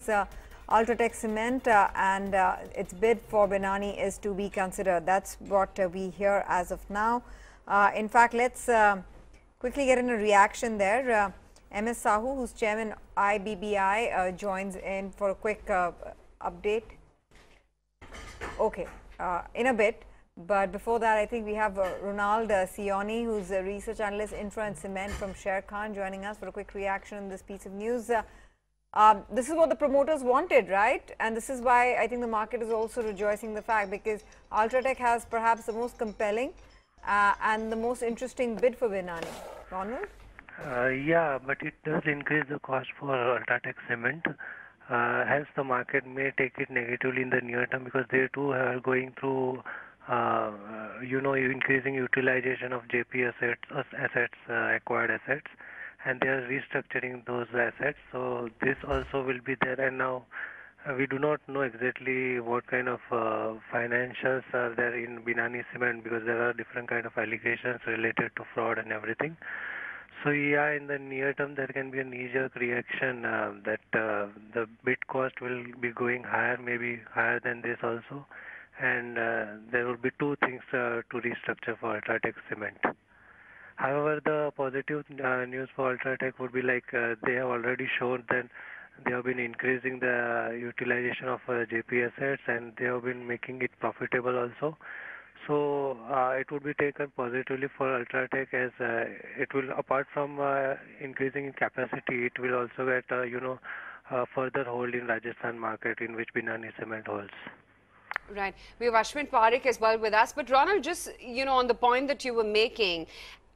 It's UltraTech Cement and its bid for Binani is to be considered. That's what we hear as of now. In fact, let's quickly get in a reaction there. MS Sahu, who's chairman IBBI, joins in for a quick update. Okay, in a bit. But before that, I think we have Ronald Sioni, who's a research analyst, infra and cement from Sher Khan, joining us for a quick reaction on this piece of news. This is what the promoters wanted, right? And this is why I think the market is also rejoicing the fact, because UltraTech has perhaps the most compelling and the most interesting bid for Binani. Ronald? Yeah, but it does increase the cost for UltraTech Cement. Hence, the market may take it negatively in the near term, because they too are going through increasing utilization of JP assets, acquired assets, and they are restructuring those assets. So this also will be there. And now we do not know exactly what kind of financials are there in Binani Cement, because there are different kind of allegations related to fraud and everything. So yeah, in the near term, there can be a knee-jerk reaction that the bid cost will be going higher, maybe higher than this also. And there will be two things to restructure for UltraTech Cement. However, the positive news for UltraTech would be like they have already shown that they have been increasing the utilization of JP assets, and they have been making it profitable also. So it would be taken positively for UltraTech, as it will, apart from increasing in capacity, it will also get further hold in Rajasthan market, in which Binani Cement holds. Right. We have Ashwin Parekh as well with us. But Ronald, just, on the point that you were making,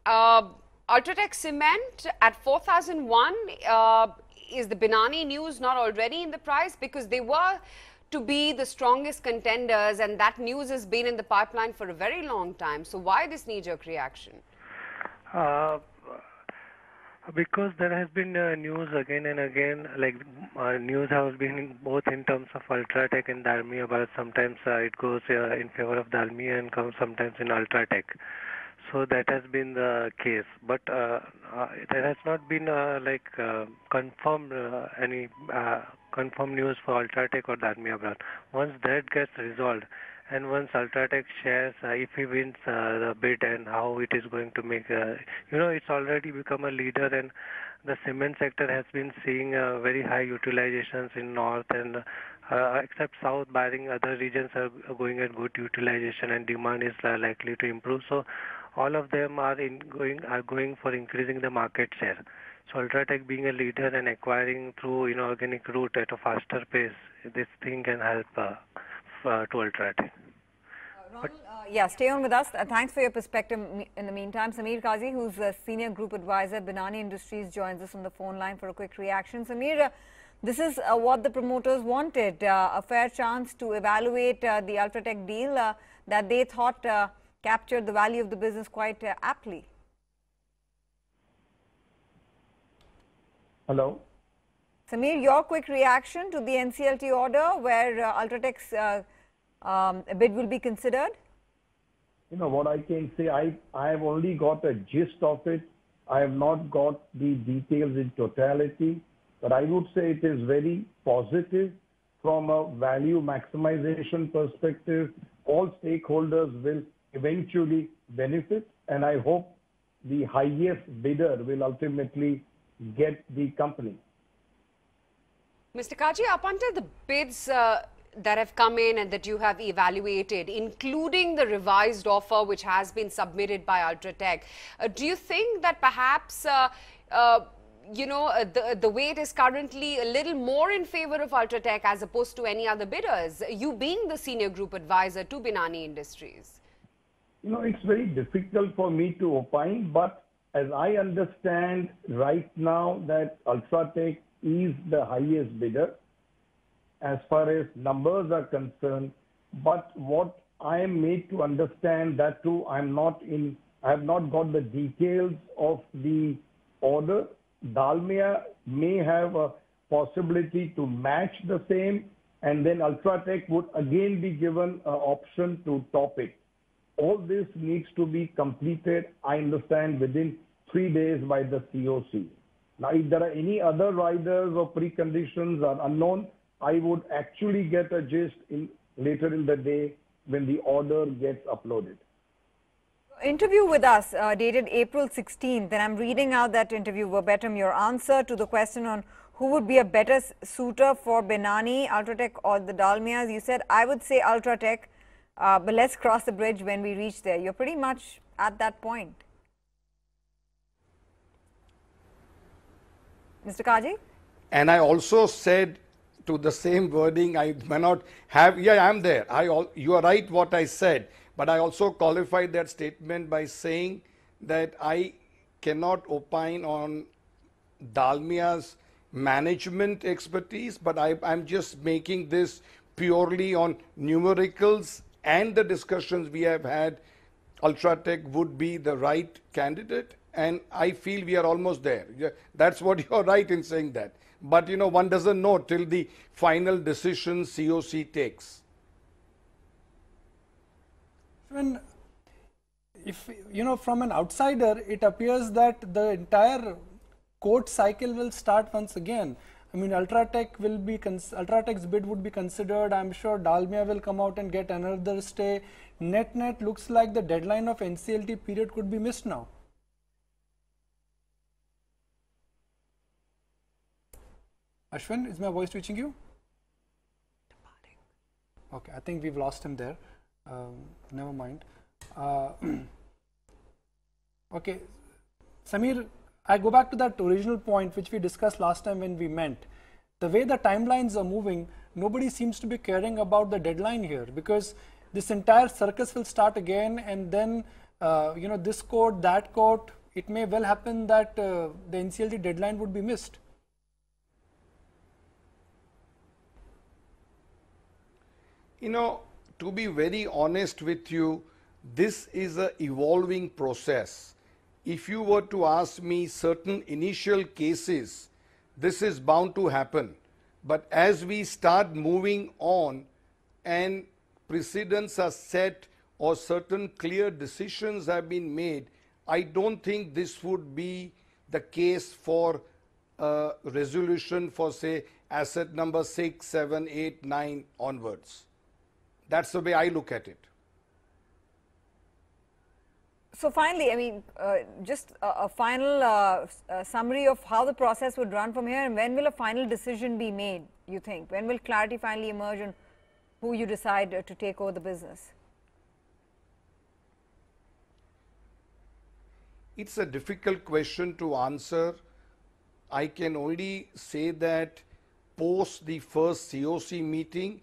UltraTech Cement at 4,001, is the Binani news not already in the price? Because they were to be the strongest contenders, and that news has been in the pipeline for a very long time. So why this knee-jerk reaction? Because there has been news again and again, like news has been both in terms of UltraTech and Dalmia, but sometimes it goes in favor of Dalmia and comes sometimes in UltraTech. So that has been the case, but there has not been confirmed any confirmed news for UltraTech or Dalmia brand. Once that gets resolved, and once UltraTech shares, if he wins the bid and how it is going to make, it's already become a leader, and the cement sector has been seeing very high utilizations in north, and except south, barring other regions are going at good utilization, and demand is likely to improve. So all of them are going for increasing the market share. So UltraTech being a leader and acquiring through inorganic route at a faster pace, this thing can help to UltraTech. Ronald, yeah, stay on with us. Thanks for your perspective. In the meantime, Sameer Qazi, who's a senior group advisor, Binani Industries, joins us on the phone line for a quick reaction. Sameer, this is what the promoters wanted, a fair chance to evaluate the UltraTech deal that they thought captured the value of the business quite aptly. Hello. Sameer, your quick reaction to the NCLT order where UltraTech's bid will be considered? What I can say, I have only got a gist of it. I have not got the details in totality, but I would say it is very positive from a value maximization perspective. All stakeholders will eventually benefit, and I hope the highest bidder will ultimately get the company. Mr. Kaji, up until the bids that have come in and that you have evaluated, including the revised offer which has been submitted by UltraTech, do you think that perhaps, the way it is currently a little more in favor of UltraTech as opposed to any other bidders, you being the senior group advisor to Binani Industries? It's very difficult for me to opine, but as I understand right now that UltraTech is the highest bidder as far as numbers are concerned. But what I am made to understand that too, I have not got the details of the order. Dalmia may have a possibility to match the same, and then UltraTech would again be given an option to top it. All this needs to be completed, I understand, within 3 days by the CoC. Now, if there are any other riders or preconditions are unknown, I would actually get a gist later in the day when the order gets uploaded. Interview with us dated April 16th, and I'm reading out that interview verbatim. Your answer to the question on who would be a better suitor for Binani, UltraTech or the Dalmias, you said, I would say UltraTech, but let's cross the bridge when we reach there. You're pretty much at that point. Mr. Kaji? And I also said to the same wording, I may not have, yeah, I'm there. You are right what I said, but I also qualified that statement by saying that I cannot opine on Dalmia's management expertise, but I'm just making this purely on numericals and the discussions we have had. UltraTech would be the right candidate, and I feel we are almost there. Yeah, that's what you're right in saying that. But you know, one doesn't know till the final decision CoC takes. When, if you know, from an outsider, it appears that the entire court cycle will start once again. I mean, UltraTech's bid would be considered. I'm sure Dalmia will come out and get another stay. Net looks like the deadline of NCLT period could be missed now. Ashwin, is my voice reaching you? Okay, I think we've lost him there. Never mind. Okay, Samir, I go back to that original point which we discussed last time when we met. The way the timelines are moving, nobody seems to be caring about the deadline here, because this entire circus will start again, and then you know, this court, that court, it may well happen that the NCLT deadline would be missed. You know, to be very honest with you, this is an evolving process. If you were to ask me certain initial cases, this is bound to happen. But as we start moving on and precedents are set or certain clear decisions have been made, I don't think this would be the case for a resolution for, say, asset number 6, 7, 8, 9 onwards. That's the way I look at it. So finally, I mean, just a final summary of how the process would run from here, and when will a final decision be made, you think? When will clarity finally emerge on who you decide to take over the business? It's a difficult question to answer. I can only say that post the first CoC meeting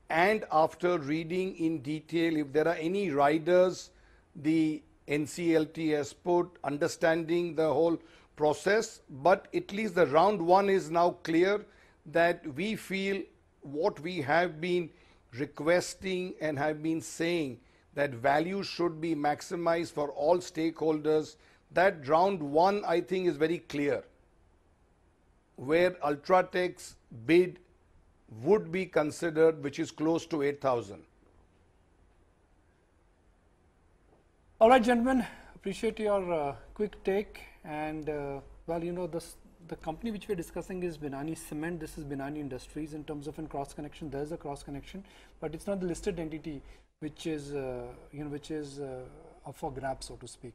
and after reading in detail, if there are any riders the NCLT has put, understanding the whole process, but at least the round one is now clear that we feel what we have been requesting and have been saying, that value should be maximized for all stakeholders. That round one, I think, is very clear, where UltraTech's bid would be considered, which is close to 8,000. All right, gentlemen, appreciate your quick take. And well, you know, the company which we're discussing is Binani Cement. This is Binani Industries. In terms of a cross connection, there is a cross connection, but it's not the listed entity which is you know, which is up for grabs, so to speak.